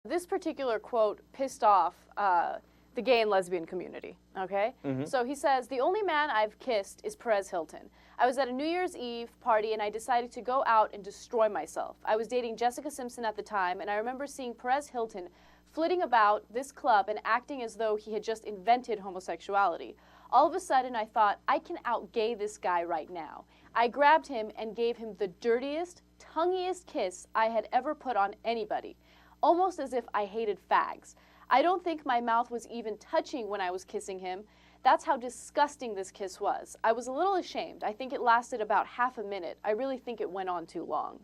This particular quote pissed off the gay and lesbian community, okay? So he says, the only man I've kissed is Perez Hilton. I was at a New Year's Eve party and I decided to go out and destroy myself. I was dating Jessica Simpson at the time, and I remember seeing Perez Hilton flitting about this club and acting as though he had just invented homosexuality. All of a sudden, I thought, I can out-gay this guy right now. I grabbed him and gave him the dirtiest, tonguiest kiss I had ever put on anybody, almost as if I hated fags. I don't think my mouth was even touching when I was kissing him. That's how disgusting this kiss was. I was a little ashamed. I think it lasted about half a minute. I really think it went on too long.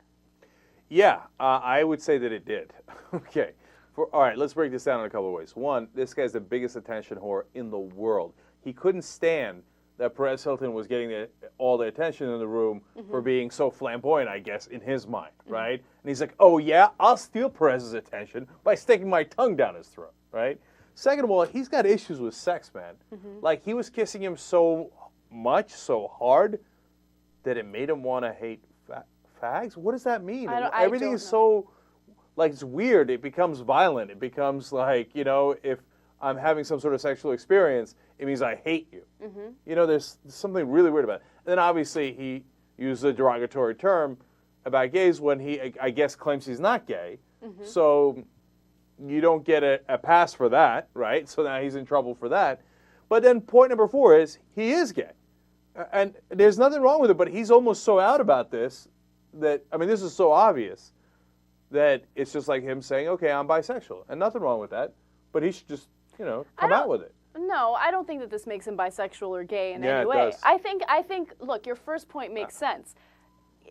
Yeah, I would say that it did. Okay. All right, let's break this down in a couple of ways. One, this guy's the biggest attention whore in the world. He couldn't stand that Perez Hilton was getting all the attention in the room for being so flamboyant, I guess, in his mind, right? And he's like, oh yeah, I'll steal Perez's attention by sticking my tongue down his throat, right? Second of all, he's got issues with sex, man. Like, he was kissing him so much, so hard, that it made him want to hate fags? What does that mean? Everything is so, like, it's weird. It becomes violent. It becomes like, you know, if I'm having some sort of sexual experience, it means I hate you. You know, there's something really weird about it. And then obviously he used a derogatory term about gays when he, I guess, claims he's not gay. So you don't get a pass for that, right? So now he's in trouble for that. But then point number 4 is he is gay. And there's nothing wrong with it, but he's almost so out about this that, I mean, this is so obvious that it's just like him saying, okay, I'm bisexual. And nothing wrong with that, but he should just, you know, come out with it. No, I don't think that this makes him bisexual or gay in Yeah, any it way. does. I think, look, your first point makes sense.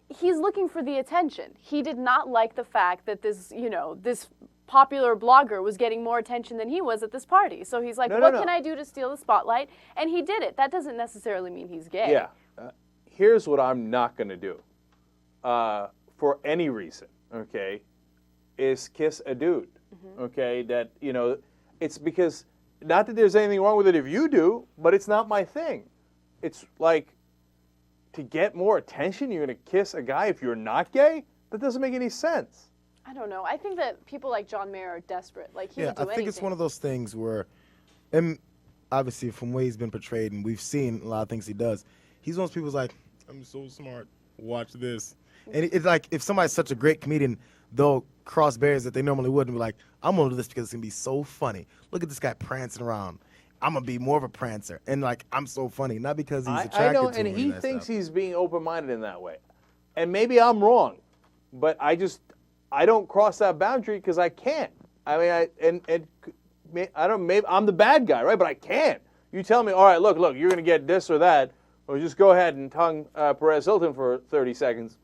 He's looking for the attention. He did not like the fact that this, you know, this popular blogger was getting more attention than he was at this party. So he's like, what can I do to steal the spotlight? And he did it. That doesn't necessarily mean he's gay. Yeah. Here's what I'm not going to do for any reason, okay, is kiss a dude, okay, that, you know, it's because, not that there's anything wrong with it if you do, but it's not my thing. It's like, to get more attention, you're going to kiss a guy if you're not gay? That doesn't make any sense. I don't know. I think that people like John Mayer are desperate. Like, he would do anything. I think it's one of those things where, and obviously from the way he's been portrayed and we've seen a lot of things he does, he's one of those people who's like, I'm so smart, watch this. And it's like, if somebody's such a great comedian, they'll cross barriers that they normally wouldn't, be like, I'm going to do this because it's going to be so funny. Look at this guy prancing around. I'm going to be more of a prancer. And, like, I'm so funny. Not because he's attracted I know, to and him he thinks he's being open-minded in that way. And maybe I'm wrong, but I don't cross that boundary because I can't. I mean, I don't, maybe I'm the bad guy, right? But I can't. You tell me, all right, look, you're going to get this or that, or just go ahead and tongue Perez Hilton for 30 seconds.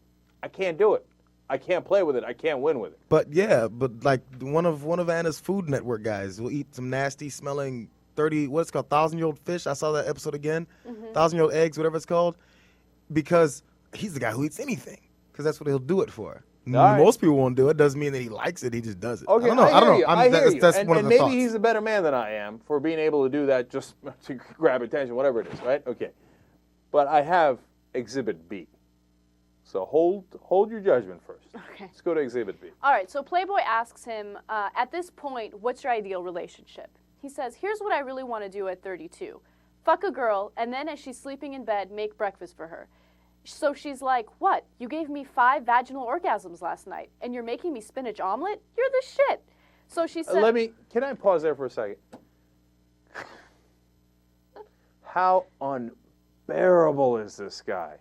I can't do it. I can't play with it. I can't win with it. But yeah, but like one of Anna's Food Network guys will eat some nasty smelling 1,000-year-old fish. I saw that episode again. 1,000-year-old eggs, whatever it's called, because he's the guy who eats anything, because that's what he'll do it for. Right. Most people won't do it. Doesn't mean that he likes it. He just does it. Okay, I don't know. I hear you. That's and, one and of the maybe thoughts. he's a better man than I am for being able to do that just to grab attention, whatever it is, right? Okay. But I have Exhibit B. So hold your judgment first. Okay. Let's go to Exhibit B. All right, so Playboy asks him, at this point, what's your ideal relationship? He says, here's what I really want to do at 32. Fuck a girl, and then as she's sleeping in bed, make breakfast for her. So she's like, what? You gave me 5 vaginal orgasms last night, and you're making me spinach omelet? You're the shit. So she said... Can I pause there for a second? How unbearable is this guy?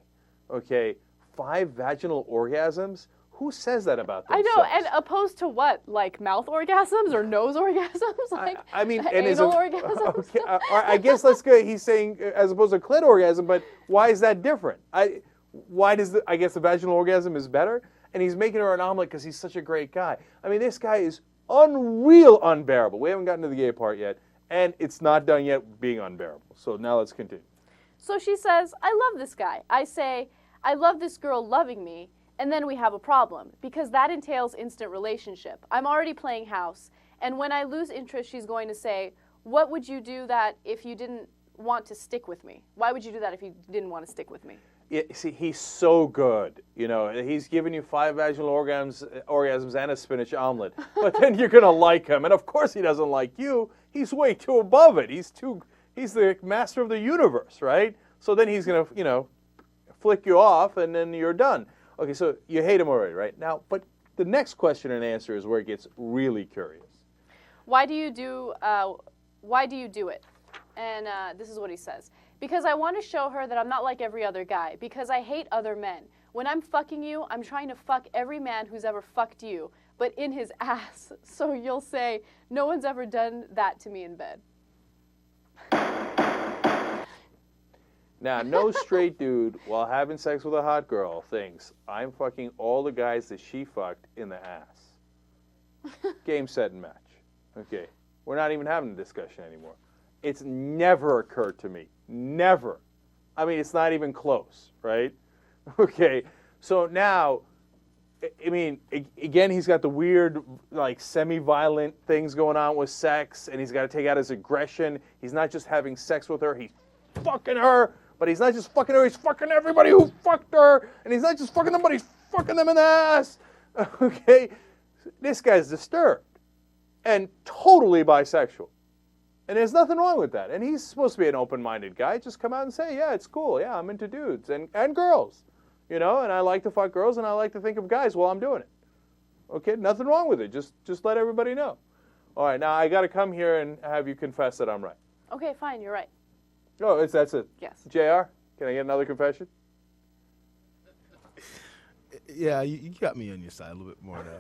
Okay, 5 vaginal orgasms? Who says that about themselves? I know, and opposed to what? Like mouth orgasms or nose orgasms? Like I mean, anal orgasms? Okay, I guess let's go. He's saying as opposed to clit orgasm, but why is that different? I guess the vaginal orgasm is better, and he's making her an omelet because he's such a great guy. I mean, this guy is unbearable. We haven't gotten to the gay part yet, and it's not done yet being unbearable. So now let's continue. So she says, I love this guy. I say, I love this girl loving me. And then we have a problem, because that entails instant relationship. I'm already playing house, and when I lose interest, she's going to say, what would you do that if you didn't want to stick with me? Why would you do that if you didn't want to stick with me? See, he's so good. You know, he's giving you 5 vaginal orgasms and a spinach omelet. But then you're gonna like him, and of course he doesn't like you. He's way too above it. He's the master of the universe, right? So then he's gonna, you know, flick you off, and then you're done. Okay, so you hate him already, right? Now, but the next question and answer is where it gets really curious. Why do you do it? And this is what he says. Because I want to show her that I'm not like every other guy. Because I hate other men. When I'm fucking you, I'm trying to fuck every man who's ever fucked you, but in his ass. So you'll say, no one's ever done that to me in bed. Now, no straight dude, while having sex with a hot girl, thinks, I'm fucking all the guys that she fucked in the ass. Game, set, and match. Okay. We're not even having a discussion anymore. It's never occurred to me. Never. I mean, it's not even close, right? Okay. So now, I mean, again, he's got the weird, like, semi-violent things going on with sex, and he's got to take out his aggression. He's not just having sex with her, he's fucking her. But he's not just fucking her, he's fucking everybody who fucked her. And he's not just fucking them, but he's fucking them in the ass. Okay? This guy's disturbed. And totally bisexual. And there's nothing wrong with that. And he's supposed to be an open-minded guy. Just come out and say, yeah, it's cool. Yeah, I'm into dudes and girls. You know, and I like to fuck girls and I like to think of guys while I'm doing it. Okay? Nothing wrong with it. Just let everybody know. All right, now I got to come here and have you confess that I'm right. Okay, fine, you're right. Oh, that's it. Yes. JR, can I get another confession? Yeah, you got me on your side a little bit more now.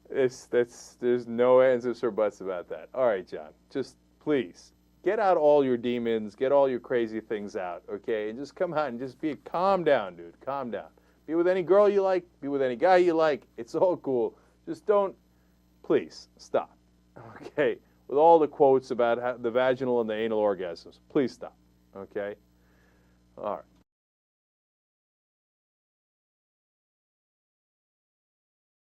There's no ands, ifs, or buts about that. All right, John, just please get out all your demons, get all your crazy things out, okay? And just come out and just calm down, dude. Calm down. Be with any girl you like. Be with any guy you like. It's all cool. Just don't, please, stop, okay? With all the quotes about the vaginal and the anal orgasms. Please stop, okay? All right.